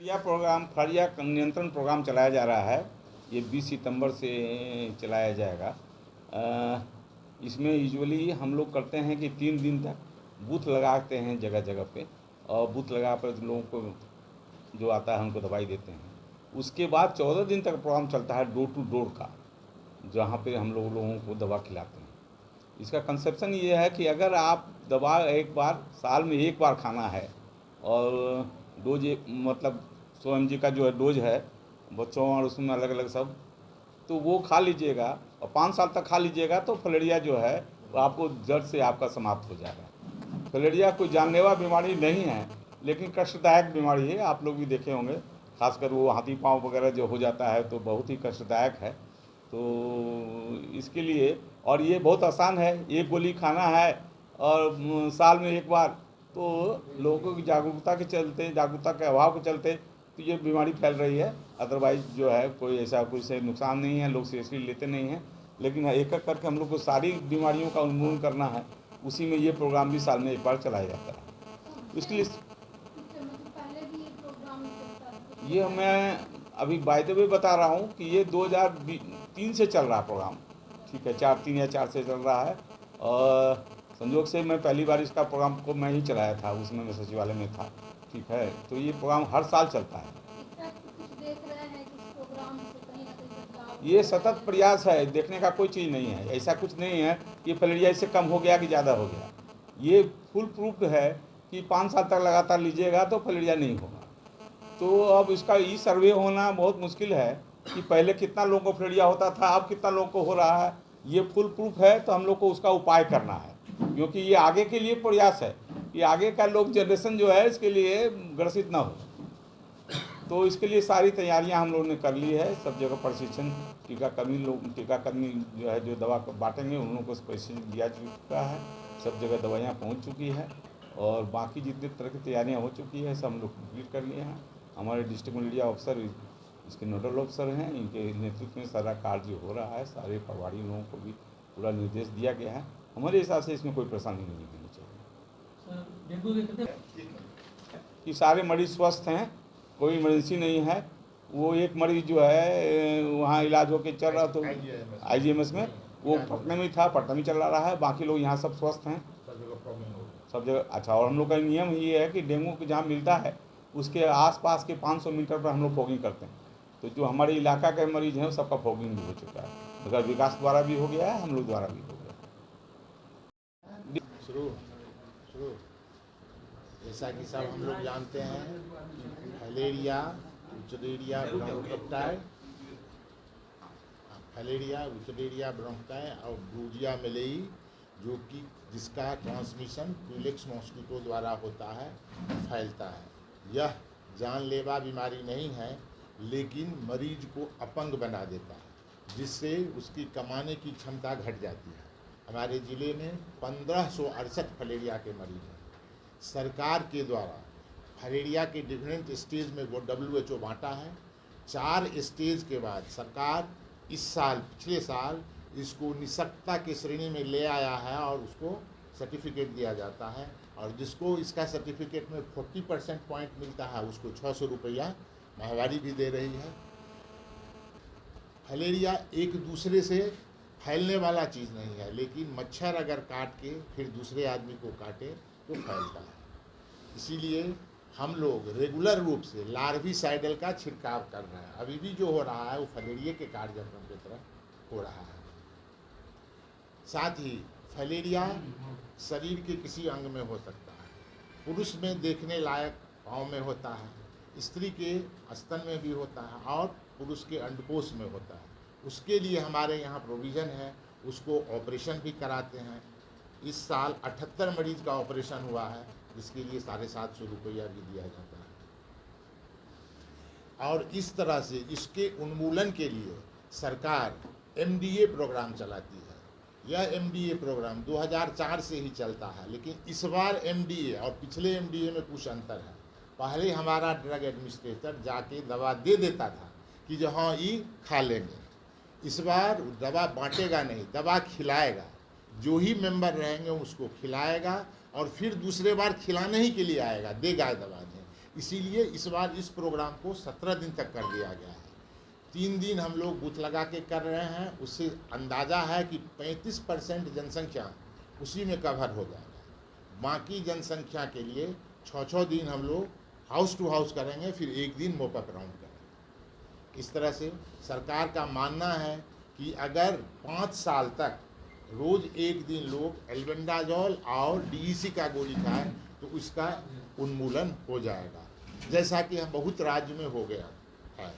फालिया नियंत्रण प्रोग्राम चलाया जा रहा है। ये 20 सितंबर से चलाया जाएगा। इसमें यूजुअली हम लोग करते हैं कि 3 दिन तक बूथ लगाते हैं जगह जगह पे, और बूथ लगा कर लोगों को जो आता है उनको दवाई देते हैं। उसके बाद 14 दिन तक प्रोग्राम चलता है डोर टू डोर का, जहाँ पे हम लोगों को दवा खिलाते हैं। इसका कंसेप्शन ये है कि अगर आप दवा एक बार साल में एक बार खाना है, और डोज मतलब 100 mg का जो है डोज है बच्चों और उसमें अलग अलग सब, तो वो खा लीजिएगा और 5 साल तक खा लीजिएगा, तो फलेरिया जो है वो आपको जड़ से आपका समाप्त हो जाएगा। फलेरिया कोई जानलेवा बीमारी नहीं है, लेकिन कष्टदायक बीमारी है। आप लोग भी देखे होंगे, खासकर वो हाथी पाँव वगैरह जो हो जाता है तो बहुत ही कष्टदायक है। तो इसके लिए, और ये बहुत आसान है, एक गोली खाना है और साल में एक बार, तो लोगों की जागरूकता के अभाव के चलते तो ये बीमारी फैल रही है। अदरवाइज जो है कोई ऐसा कोई से नुकसान नहीं है, लोग सीरियसली लेते नहीं हैं। लेकिन एक एक करके हम लोग को सारी बीमारियों का उन्मूलन करना है, उसी में ये प्रोग्राम भी साल में एक बार चलाया जाता है। इसके लिए ये मैं अभी बाय द वे बता रहा हूँ कि ये 2003 से चल रहा प्रोग्राम, ठीक है, 3 या 4 से चल रहा है। और संयोग से मैं पहली बार इसका प्रोग्राम को मैं ही चलाया था, उसमें मैं सचिवालय में था, ठीक है। तो ये प्रोग्राम हर साल चलता है। ये सतत प्रयास है, देखने का कोई चीज़ नहीं है। ऐसा कुछ नहीं है कि फलेरिया इससे कम हो गया कि ज़्यादा हो गया। ये फुल प्रूफ है कि 5 साल तक लगातार लीजिएगा तो फलेरिया नहीं होगा। तो अब इसका ई सर्वे होना बहुत मुश्किल है कि पहले कितना लोगों को फलेरिया होता था, अब कितना लोगों को हो रहा है। ये फुल प्रूफ है, तो हम लोग को उसका उपाय करना है, क्योंकि ये आगे के लिए प्रयास है कि आगे का लोग जनरेशन जो है इसके लिए ग्रसित ना हो। तो इसके लिए सारी तैयारियां हम लोगों ने कर ली है। सब जगह प्रशिक्षण, टीकाकर्मी जो है जो दवा बांटेंगे उन लोगों को प्रशिक्षण दिया चुका है। सब जगह दवाइयाँ पहुँच चुकी है, और बाकी जितने तरह की तैयारियाँ हो चुकी है सब हम लोग कंप्लीट कर लिए हैं। हमारे डिस्ट्रिक्ट मलेरिया ऑफिसर इसके नोडल ऑफिसर हैं, इनके नेतृत्व में सारा कार्य हो रहा है। सारे प्रभारी लोगों को भी पूरा निर्देश दिया गया है। हमारे हिसाब से इसमें कोई परेशानी नहीं होनी चाहिए कि सारे मरीज स्वस्थ हैं, कोई इमरजेंसी नहीं है। वो एक मरीज जो है वहाँ इलाज होके चल रहा, तो IGMS में वो पटना में था, पटना में चल रहा है। बाकी लोग यहाँ सब स्वस्थ हैं, सब जगह। अच्छा, और हम लोग का नियम ये है कि डेंगू जहाँ मिलता है उसके आसपास के 500 मीटर पर हम लोग फॉगिंग करते हैं। तो जो हमारे इलाका के मरीज हैं सबका फॉगिंग भी हो चुका है, अगर विकास द्वारा भी हो गया है, हम लोग द्वारा भी हो गया। शुरू जैसा कि सब हम लोग जानते हैं, फलेरिया, ब्रोंकाई और ब्रूजिया मिलेई, जो कि जिसका ट्रांसमिशन क्यूलेक्स मॉस्किटो द्वारा होता है, फैलता है। यह जानलेवा बीमारी नहीं है, लेकिन मरीज को अपंग बना देता है, जिससे उसकी कमाने की क्षमता घट जाती है। हमारे ज़िले में 1568 फलेरिया के मरीज हैं। सरकार के द्वारा फलेरिया के डिफरेंट स्टेज में वो WHO बांटा है। 4 स्टेज के बाद सरकार पिछले साल इसको निःशक्तता की श्रेणी में ले आया है, और उसको सर्टिफिकेट दिया जाता है। और जिसको इसका सर्टिफिकेट में 40% पॉइंट मिलता है, उसको 600 रुपया माहवारी भी दे रही है। फलेरिया एक दूसरे से फैलने वाला चीज़ नहीं है, लेकिन मच्छर अगर काट के फिर दूसरे आदमी को काटे तो फैलता है। इसीलिए हम लोग रेगुलर रूप से लार्विसाइडल का छिड़काव कर रहे हैं। अभी भी जो हो रहा है वो फलेरिया के कार्यक्रम की तरह हो रहा है। साथ ही फलेरिया शरीर के किसी अंग में हो सकता है। पुरुष में देखने लायक पाँव में होता है, स्त्री के स्तन में भी होता है, और पुरुष के अंडकोश में होता है। उसके लिए हमारे यहाँ प्रोविज़न है, उसको ऑपरेशन भी कराते हैं। इस साल 78 मरीज का ऑपरेशन हुआ है, जिसके लिए 750 रुपया भी दिया जाता है। और इस तरह से इसके उन्मूलन के लिए सरकार MDA प्रोग्राम चलाती है। यह MDA प्रोग्राम 2004 से ही चलता है, लेकिन इस बार MDA और पिछले MDA में कुछ अंतर है। पहले हमारा ड्रग एडमिनिस्ट्रेटर जाके दवा दे देता था कि जो हाँ ये खा लेंगे। इस बार दवा बांटेगा नहीं, दवा खिलाएगा। जो ही मेंबर रहेंगे उसको खिलाएगा, और फिर दूसरे बार खिलाने ही के लिए आएगा, देगा दवा दें। इसीलिए इस बार इस प्रोग्राम को 17 दिन तक कर दिया गया है। 3 दिन हम लोग बूथ लगा के कर रहे हैं, उससे अंदाज़ा है कि 35% जनसंख्या उसी में कवर हो जाएगा। बाकी जनसंख्या के लिए 6-6 दिन हम लोग हाउस टू हाउस करेंगे, फिर एक दिन मोपअप राउंड करेंगे। इस तरह से सरकार का मानना है कि अगर 5 साल तक रोज़ एक दिन लोग एल्बेंडाजोल और डीईसी का गोली खाएं तो उसका उन्मूलन हो जाएगा, जैसा कि हम बहुत राज्य में हो गया है।